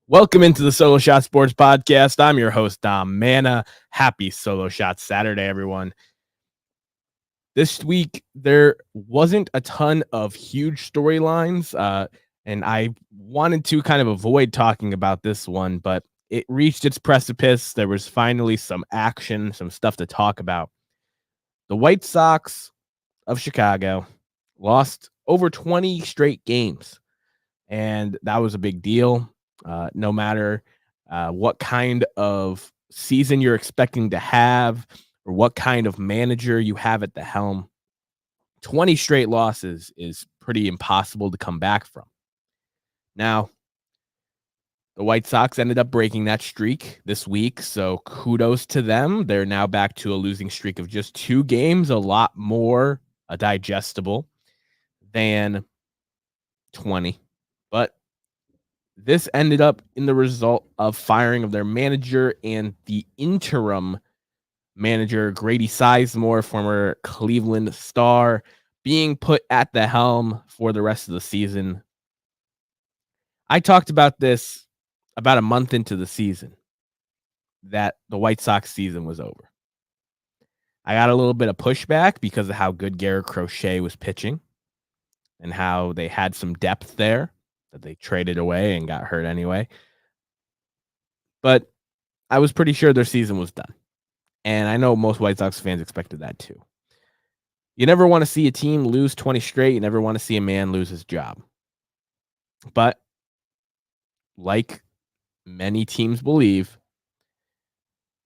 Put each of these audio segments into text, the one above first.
Welcome into the Solo Shot Sports Podcast. I'm your host, Dom Mana. Happy Solo Shot Saturday, everyone. This week, there wasn't a ton of huge storylines, and I wanted to kind of avoid talking about this one, but it reached its precipice. There was finally some action, some stuff to talk about. The White Sox of Chicago lost over 20 straight games, and that was a big deal. No matter what kind of season you're expecting to have or what kind of manager you have at the helm, 20 straight losses is pretty impossible to come back from. Now, the White Sox ended up breaking that streak this week, so kudos to them. They're now back to a losing streak of just 2 games, a lot more digestible than 20. But this ended up in the result of firing of their manager and the interim manager, Grady Sizemore, former Cleveland star, being put at the helm for the rest of the season. I talked about this about a month into the season, that the White Sox season was over. I got a little bit of pushback because of how good Garrett Crochet was pitching and how they had some depth there that they traded away and got hurt anyway. But I was pretty sure their season was done. And I know most White Sox fans expected that too. You never want to see a team lose 20 straight. You never want to see a man lose his job. But like many teams believe,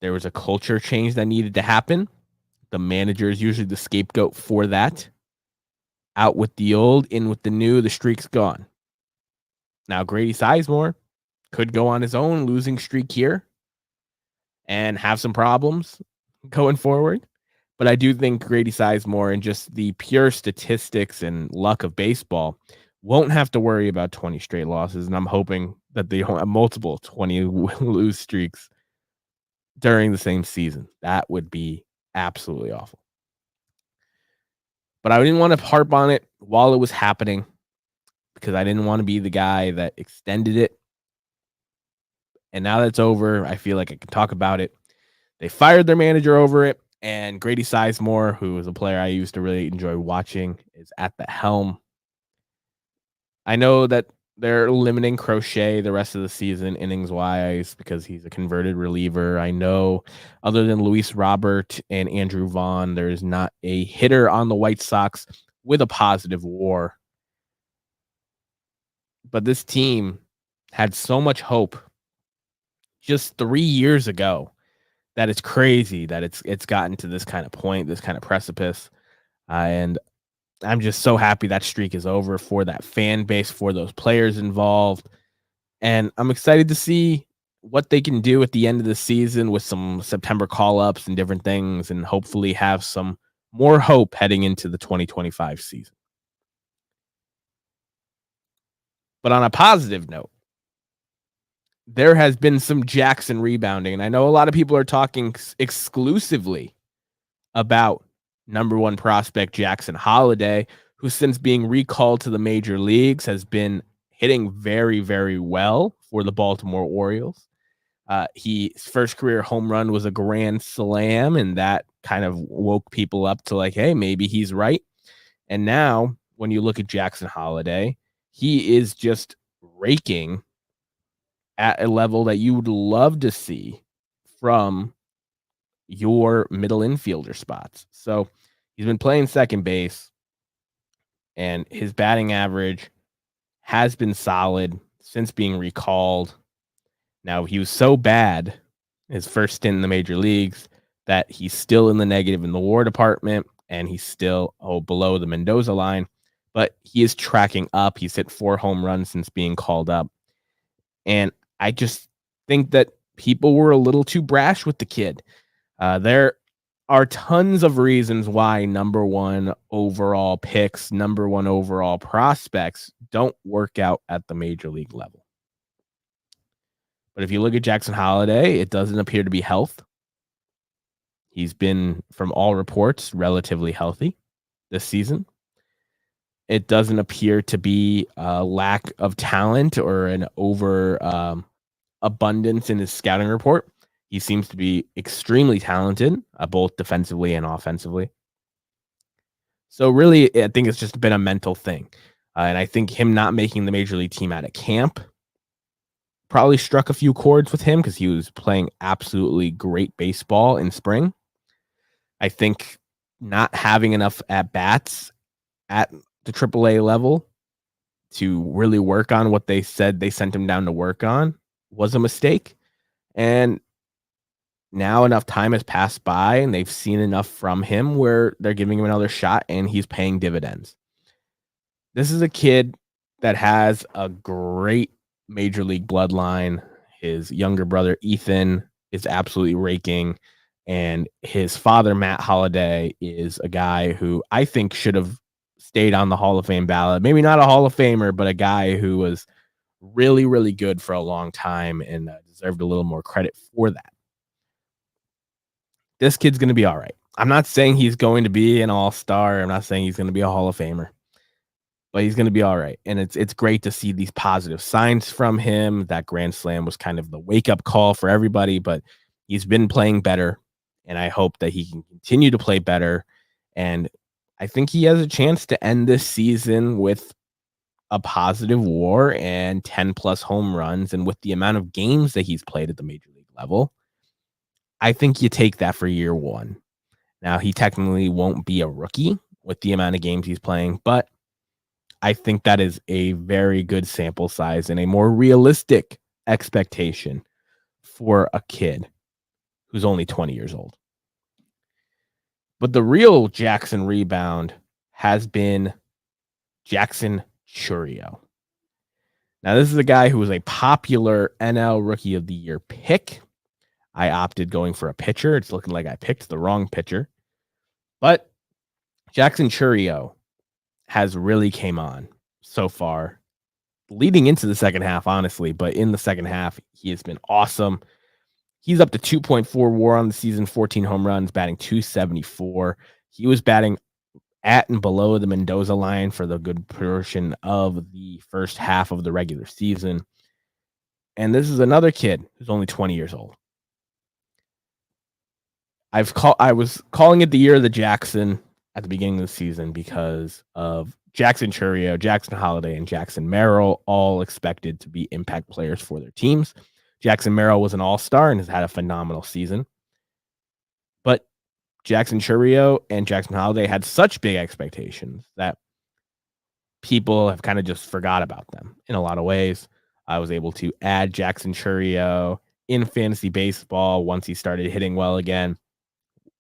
there was a culture change that needed to happen. The manager is usually the scapegoat for that. Out with the old, in with the new, the streak's gone. Now, Grady Sizemore could go on his own losing streak here and have some problems going forward. But I do think Grady Sizemore and just the pure statistics and luck of baseball won't have to worry about 20 straight losses. And I'm hoping that they don't have multiple 20 lose streaks during the same season. That would be absolutely awful. But I didn't want to harp on it while it was happening because I didn't want to be the guy that extended it. And now that it's over, I feel like I can talk about it. They fired their manager over it, and Grady Sizemore, who is a player I used to really enjoy watching, is at the helm. I know that they're limiting Crochet the rest of the season innings-wise because he's a converted reliever. I know other than Luis Robert and Andrew Vaughn, there is not a hitter on the White Sox with a positive WAR. But this team had so much hope just 3 years ago that it's crazy that it's gotten to this kind of point, this kind of precipice. And I'm just so happy that streak is over for that fan base, for those players involved. And I'm excited to see what they can do at the end of the season with some September call-ups and different things, and hopefully have some more hope heading into the 2025 season. But on a positive note, there has been some Jackson rebounding, and I know a lot of people are talking exclusively about number one prospect Jackson Holliday, who since being recalled to the major leagues has been hitting very, very well for the Baltimore Orioles. His first career home run was a grand slam, and that kind of woke people up to like, hey, maybe he's right. And now when you look at Jackson Holliday, he is just raking at a level that you would love to see from your middle infielder spots. So he's been playing second base, and his batting average has been solid since being recalled. Now, he was so bad his first stint in the major leagues that he's still in the negative in the WAR department, and he's still below the Mendoza line, but he is tracking up. He's hit 4 home runs since being called up. And I just think that people were a little too brash with the kid. There are tons of reasons why number one overall picks, number one overall prospects don't work out at the major league level. But if you look at Jackson Holliday, it doesn't appear to be health. He's been, from all reports, relatively healthy this season. It doesn't appear to be a lack of talent or an over abundance in his scouting report. He seems to be extremely talented, both defensively and offensively. So really, I think it's just been a mental thing. And I think him not making the major league team out of camp probably struck a few chords with him because he was playing absolutely great baseball in spring. I think not having enough at bats at the AAA level to really work on what they said they sent him down to work on was a mistake. And now enough time has passed by and they've seen enough from him where they're giving him another shot and he's paying dividends. This is a kid that has a great major league bloodline. His younger brother, Ethan, is absolutely raking. And his father, Matt Holliday, is a guy who I think should have stayed on the Hall of Fame ballot. Maybe not a Hall of Famer, but a guy who was really, really good for a long time and deserved a little more credit for that. This kid's going to be all right. I'm not saying he's going to be an all-star. I'm not saying he's going to be a Hall of Famer, but he's going to be all right. And it's great to see these positive signs from him. That grand slam was kind of the wake-up call for everybody, but he's been playing better, and I hope that he can continue to play better. And I think he has a chance to end this season with a positive WAR and 10-plus home runs. And with the amount of games that he's played at the major league level, I think you take that for year one. Now, he technically won't be a rookie with the amount of games he's playing, but I think that is a very good sample size and a more realistic expectation for a kid who's only 20 years old. But the real Jackson rebound has been Jackson Chourio. Now, this is a guy who was a popular NL Rookie of the Year pick. I opted going for a pitcher. It's looking like I picked the wrong pitcher. But Jackson Chourio has really came on so far, leading into the second half, honestly. But in the second half, he has been awesome. He's up to 2.4 WAR on the season, 14 home runs, batting .274. He was batting at and below the Mendoza line for the good portion of the first half of the regular season. And this is another kid who's only 20 years old. I was calling it the year of the Jackson at the beginning of the season because of Jackson Chourio, Jackson Holliday, and Jackson Merrill, all expected to be impact players for their teams. Jackson Merrill was an all-star and has had a phenomenal season. But Jackson Chourio and Jackson Holliday had such big expectations that people have kind of just forgot about them in a lot of ways. I was able to add Jackson Chourio in fantasy baseball once he started hitting well again.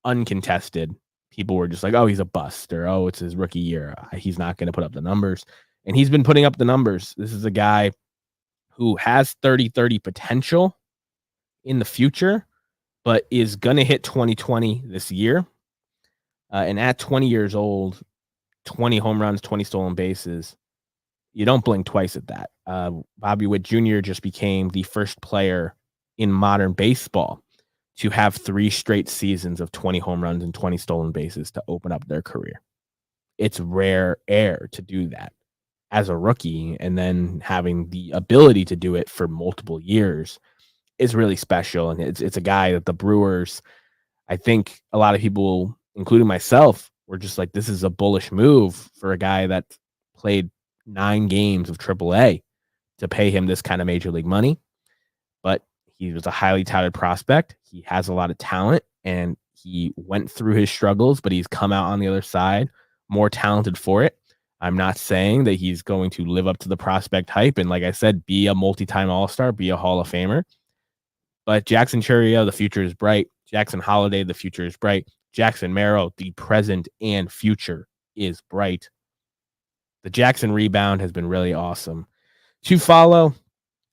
Uncontested. People were just like, oh, he's a bust, or oh, it's his rookie year. He's not going to put up the numbers. And he's been putting up the numbers. This is a guy who has 30-30 potential in the future, but is going to hit 2020 this year. And at 20 years old, 20 home runs, 20 stolen bases, you don't blink twice at that. Bobby Witt Jr. just became the first player in modern baseball to have 3 straight seasons of 20 home runs and 20 stolen bases to open up their career. It's rare air to do that as a rookie, and then having the ability to do it for multiple years is really special. And it's a guy that the Brewers, I think a lot of people, including myself, were just like, this is a bullish move for a guy that played 9 games of AAA to pay him this kind of major league money. But he was a highly touted prospect. He has a lot of talent, and he went through his struggles, but he's come out on the other side more talented for it. I'm not saying that he's going to live up to the prospect hype and, like I said, be a multi-time All-Star, be a Hall of Famer. But Jackson Chourio, the future is bright. Jackson Holliday, the future is bright. Jackson Merrill, the present and future is bright. The Jackson rebound has been really awesome to follow.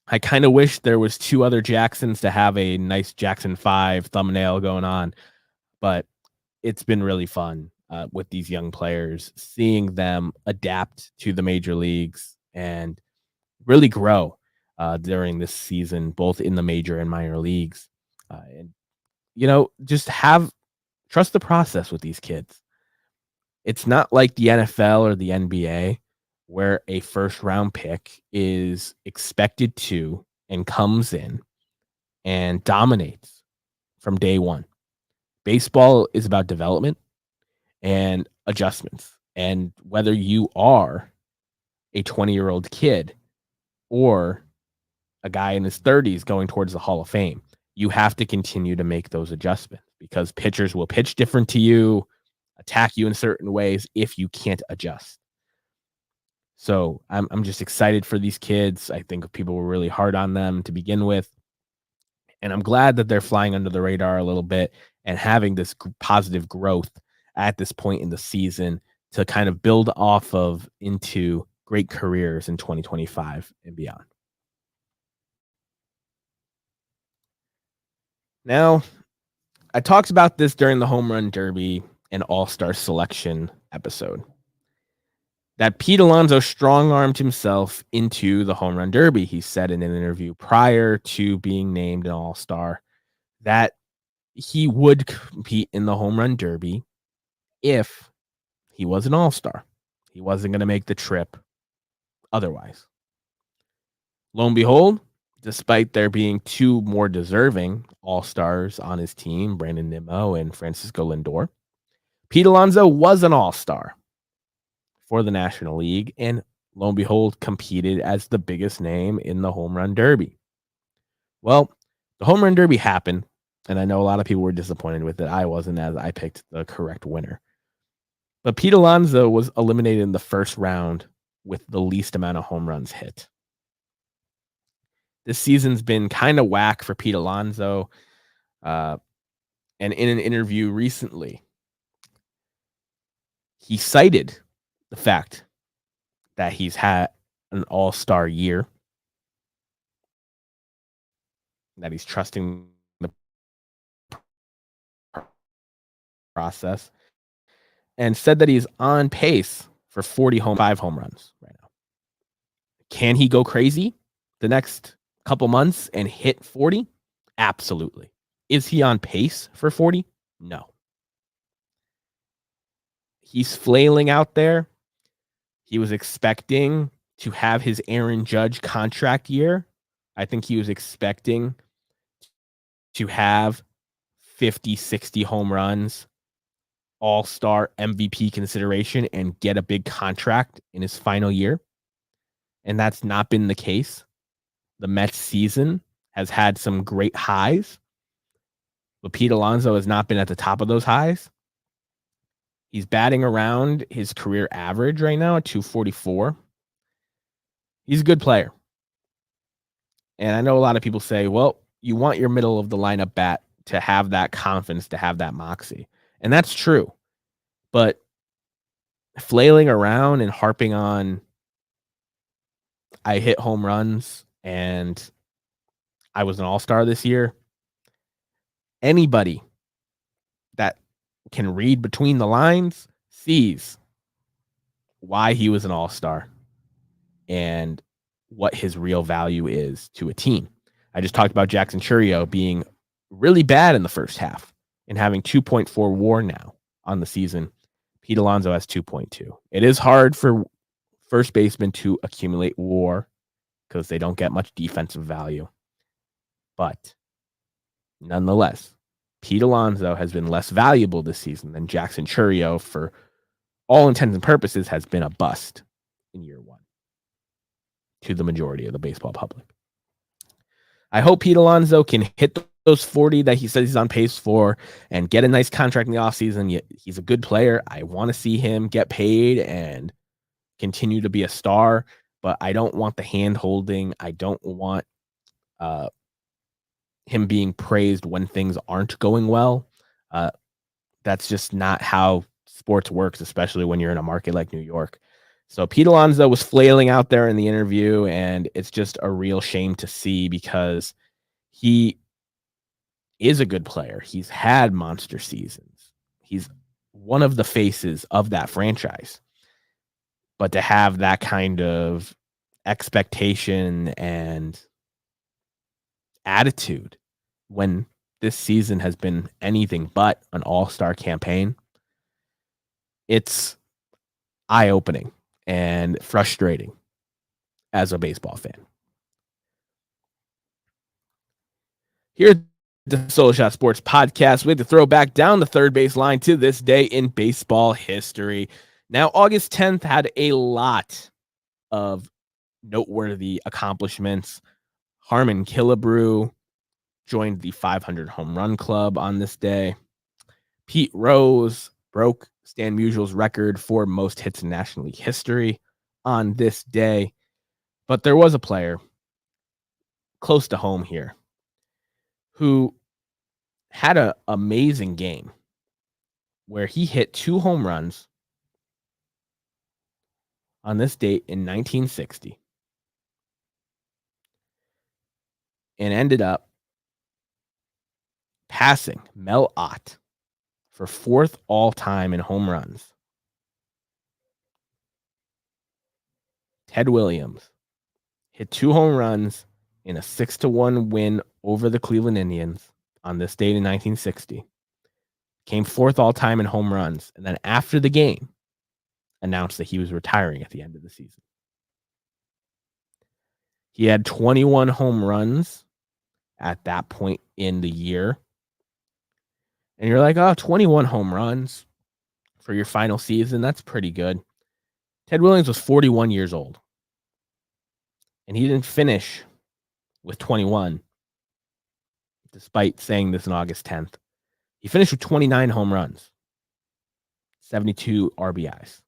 I kind of wish there was 2 other Jacksons to have a nice Jackson 5 thumbnail going on, but it's been really fun with these young players, seeing them adapt to the major leagues and really grow during this season, both in the major and minor leagues. And, just trust the process with these kids. It's not like the NFL or the NBA where a first round pick is expected to and comes in and dominates from day one. Baseball is about development and adjustments. And whether you are a 20-year-old kid or a guy in his 30s going towards the Hall of Fame, you have to continue to make those adjustments because pitchers will pitch different to you, attack you in certain ways if you can't adjust. So I'm just excited for these kids. I think people were really hard on them to begin with. And I'm glad that they're flying under the radar a little bit and having this positive growth at this point in the season to kind of build off of into great careers in 2025 and beyond. Now, I talked about this during the Home Run Derby and All-Star Selection episode, that Pete Alonso strong-armed himself into the Home Run Derby. He said in an interview prior to being named an All-Star that he would compete in the Home Run Derby if he was an All-Star. He wasn't going to make the trip otherwise. Lo and behold, despite there being two more deserving All-Stars on his team, Brandon Nimmo and Francisco Lindor, Pete Alonso was an All-Star for the National League and lo and behold competed as the biggest name in the Home Run Derby. Well, the Home Run Derby happened, and I know a lot of people were disappointed with it. I wasn't, as I picked the correct winner. But Pete Alonso was eliminated in the first round with the least amount of home runs hit. This season's been kind of whack for Pete Alonso. And in an interview recently, he cited the fact that he's had an all-star year, that he's trusting the process, and said that he's on pace for 5 home runs right now. Can he go crazy the next couple months and hit 40? Absolutely. Is he on pace for 40? No. He's flailing out there. He was expecting to have his Aaron Judge contract year. I think he was expecting to have 50, 60 home runs, all-star MVP consideration, and get a big contract in his final year. And that's not been the case. The Mets season has had some great highs, but Pete Alonso has not been at the top of those highs. He's batting around his career average right now at 244. He's a good player. And I know a lot of people say, well, you want your middle of the lineup bat to have that confidence, to have that moxie. And that's true. But flailing around and harping on, I hit home runs and I was an all-star this year. Anybody that can read between the lines sees why he was an all-star and what his real value is to a team. I just talked about Jackson Chourio being really bad in the first half and having 2.4 WAR now on the season. Pete Alonso has 2.2. It is hard for first basemen to accumulate WAR because they don't get much defensive value. But nonetheless, Pete Alonso has been less valuable this season than Jackson Chourio, for all intents and purposes, has been a bust in year one to the majority of the baseball public. I hope Pete Alonso can hit those 40 that he says he's on pace for and get a nice contract in the offseason. He's a good player. I want to see him get paid and continue to be a star, but I don't want the hand holding. I don't want him being praised when things aren't going well. That's just not how sports works, especially when you're in a market like New York. So Pete Alonso was flailing out there in the interview, and it's just a real shame to see because he is a good player. He's had monster seasons. He's one of the faces of that franchise. But to have that kind of expectation and attitude when this season has been anything but an all-star campaign, it's eye-opening and frustrating as a baseball fan. Here at the Solo Shot Sports Podcast, we had to throw back down the third base line to this day in baseball history. Now, August 10th had a lot of noteworthy accomplishments. Harmon Killebrew joined the 500 home run club on this day. Pete Rose broke Stan Musial's record for most hits in National League history on this day. But there was a player close to home here who had an amazing game where he hit 2 home runs on this date in 1960 and ended up passing Mel Ott for 4th all-time in home runs. Ted Williams hit 2 home runs in a 6-1 win over the Cleveland Indians on this date in 1960. Came 4th all-time in home runs, and then after the game, announced that he was retiring at the end of the season. He had 21 home runs at that point in the year. And you're like, oh, 21 home runs for your final season. That's pretty good. Ted Williams was 41 years old. And he didn't finish with 21, despite saying this on August 10th. He finished with 29 home runs, 72 RBIs,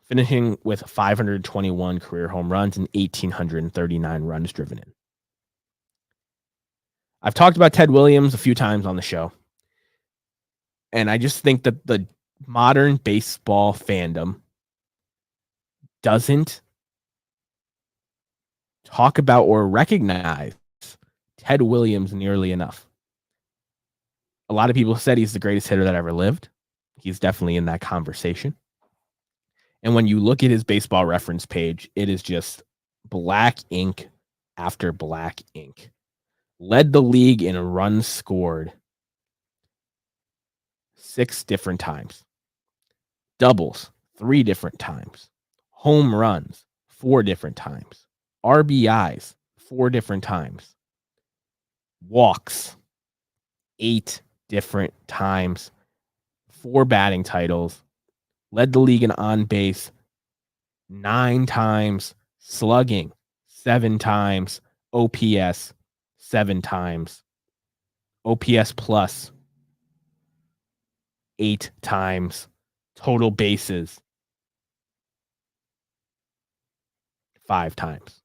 finishing with 521 career home runs and 1,839 runs driven in. I've talked about Ted Williams a few times on the show, and I just think that the modern baseball fandom doesn't talk about or recognize Ted Williams nearly enough. A lot of people said he's the greatest hitter that ever lived. He's definitely in that conversation. And when you look at his baseball reference page, it is just black ink after black ink. Led the league in runs scored 6 different times. Doubles 3 different times. Home runs 4 different times. RBIs 4 different times. Walks 8 different times. 4 batting titles. Led the league in on base 9 times. Slugging 7 times. OPS 7 times. OPS plus 8 times. Total bases 5 times.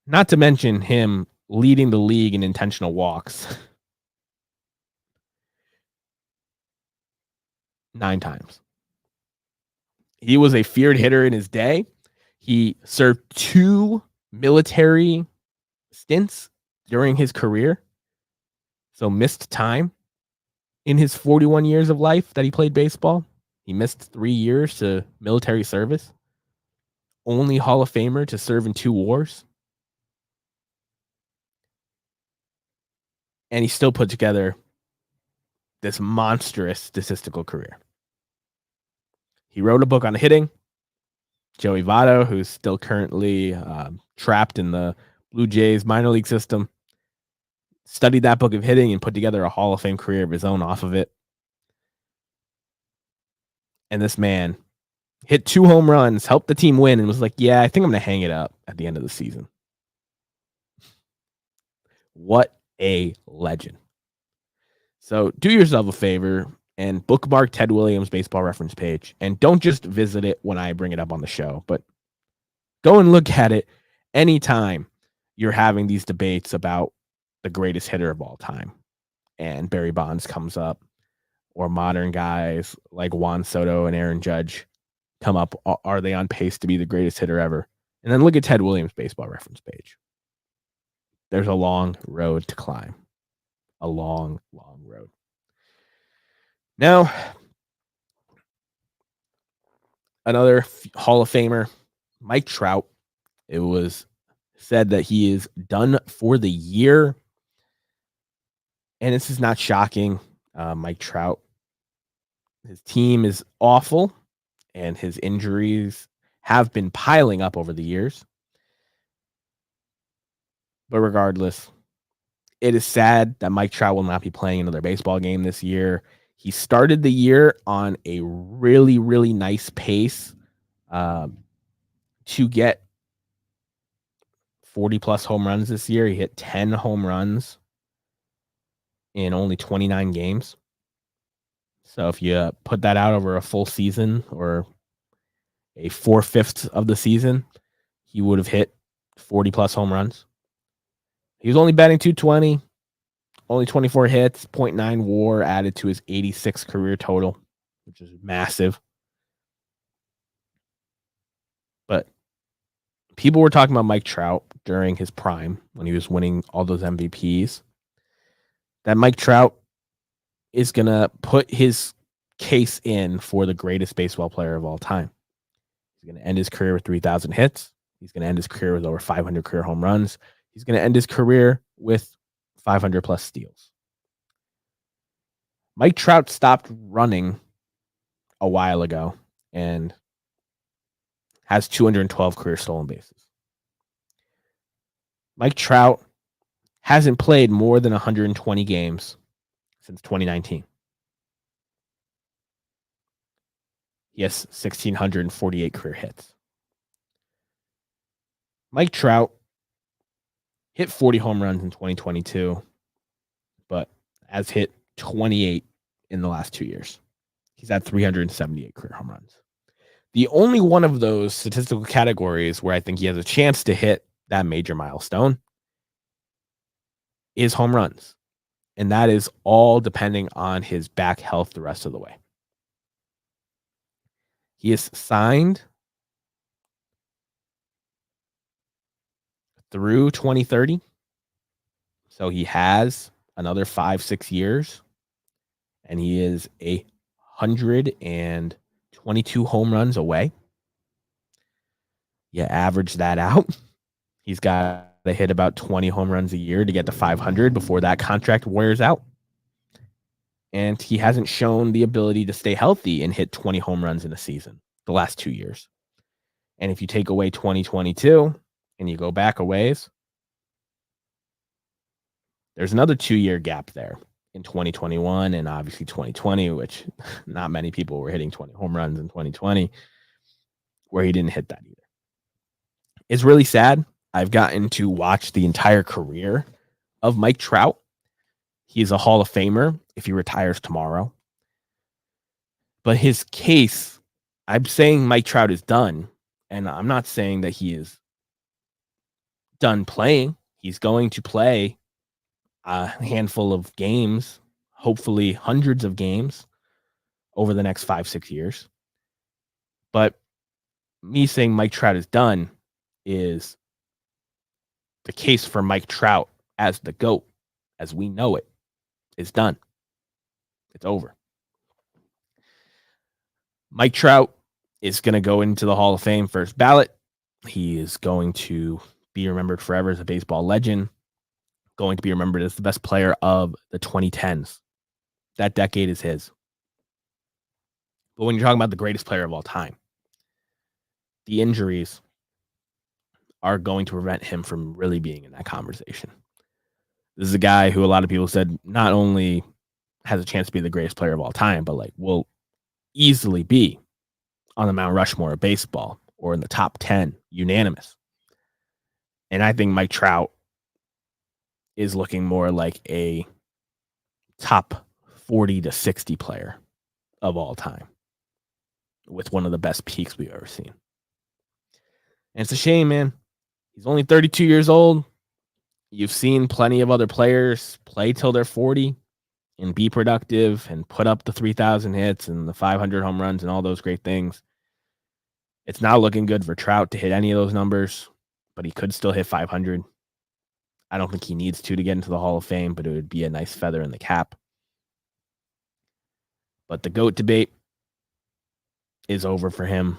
Not to mention him leading the league in intentional walks 9 times. He was a feared hitter in his day. He served 2 military stints during his career, so missed time in his 41 years of life that he played baseball. He missed 3 years to military service. Only Hall of Famer to serve in 2 wars. And he still put together this monstrous statistical career. He wrote a book on hitting. Joey Votto, who's still currently trapped in the Blue Jays minor league system, studied that book of hitting and put together a Hall of Fame career of his own off of it. And this man hit 2 home runs, helped the team win, and was like, yeah, I think I'm going to hang it up at the end of the season. What a legend. So do yourself a favor and bookmark Ted Williams' baseball reference page. And don't just visit it when I bring it up on the show, but go and look at it anytime you're having these debates about the greatest hitter of all time. And Barry Bonds comes up, or modern guys like Juan Soto and Aaron Judge come up. Are they on pace to be the greatest hitter ever? And then look at Ted Williams' baseball reference page. There's a long road to climb. A long, long road. Now, another Hall of Famer, Mike Trout. It was said that he is done for the year. And this is not shocking. Mike Trout, his team is awful, and his injuries have been piling up over the years. But regardless, it is sad that Mike Trout will not be playing another baseball game this year. He started the year on a really, really nice pace to get 40-plus home runs this year. He hit 10 home runs in only 29 games. So if you put that out over a full season or a 4/5 of the season, he would have hit 40-plus home runs. He was only batting .220, only 24 hits, .9 WAR added to his 86 career total, which is massive. But people were talking about Mike Trout during his prime when he was winning all those MVPs. That Mike Trout is going to put his case in for the greatest baseball player of all time. He's going to end his career with 3,000 hits. He's going to end his career with over 500 career home runs. He's going to end his career with 500-plus steals. Mike Trout stopped running a while ago and has 212 career stolen bases. Mike Trout hasn't played more than 120 games since 2019. He has 1,648 career hits. Mike Trout hit 40 home runs in 2022, but has hit 28 in the last 2 years. He's had 378 career home runs. The only one of those statistical categories where I think he has a chance to hit that major milestone is home runs. And that is all depending on his back health the rest of the way. He is signed through 2030. So he has another 5-6 years. And he is 122 home runs away. You average that out. He's got to hit about 20 home runs a year to get to 500 before that contract wears out. And he hasn't shown the ability to stay healthy and hit 20 home runs in a season the last 2 years. And if you take away 2022 and you go back a ways, there's another 2-year gap there in 2021 and obviously 2020, which not many people were hitting 20 home runs in 2020, where he didn't hit that either. It's really sad. I've gotten to watch the entire career of Mike Trout. He's a Hall of Famer if he retires tomorrow. But his case, I'm saying Mike Trout is done, and I'm not saying that he is done playing. He's going to play a handful of games, hopefully hundreds of games over the next 5-6 years. But me saying Mike Trout is done is the case for Mike Trout as the GOAT, as we know it, is done. It's over. Mike Trout is going to go into the Hall of Fame first ballot. He is going to be remembered forever as a baseball legend, going to be remembered as the best player of the 2010s. That decade is his. But when you're talking about the greatest player of all time, the injuries are going to prevent him from really being in that conversation. This is a guy who a lot of people said not only has a chance to be the greatest player of all time, but like will easily be on the Mount Rushmore of baseball or in the top 10, unanimous. And I think Mike Trout is looking more like a top 40 to 60 player of all time with one of the best peaks we've ever seen. And it's a shame, man. He's only 32 years old. You've seen plenty of other players play till they're 40 and be productive and put up the 3,000 hits and the 500 home runs and all those great things. It's not looking good for Trout to hit any of those numbers, but he could still hit 500. I don't think he needs to get into the Hall of Fame, but it would be a nice feather in the cap. But the GOAT debate is over for him.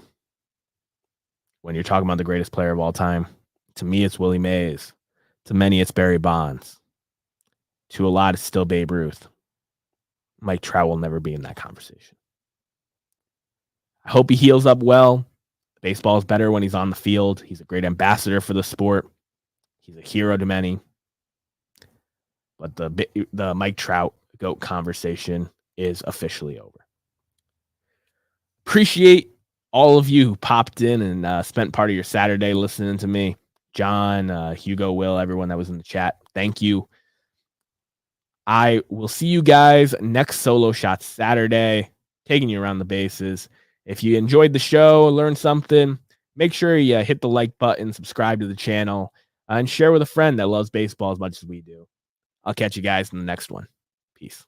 When you're talking about the greatest player of all time, to me, it's Willie Mays. To many, it's Barry Bonds. To a lot, it's still Babe Ruth. Mike Trout will never be in that conversation. I hope he heals up well. Baseball is better when he's on the field. He's a great ambassador for the sport. He's a hero to many. But the Mike Trout GOAT conversation is officially over. Appreciate all of you who popped in and spent part of your Saturday listening to me. John, Hugo, Will, everyone that was in the chat. Thank you. I will see you guys next Solo Shot Saturday, taking you around the bases. If you enjoyed the show, learned something, make sure you hit the like button, subscribe to the channel, and share with a friend that loves baseball as much as we do. I'll catch you guys in the next one. Peace.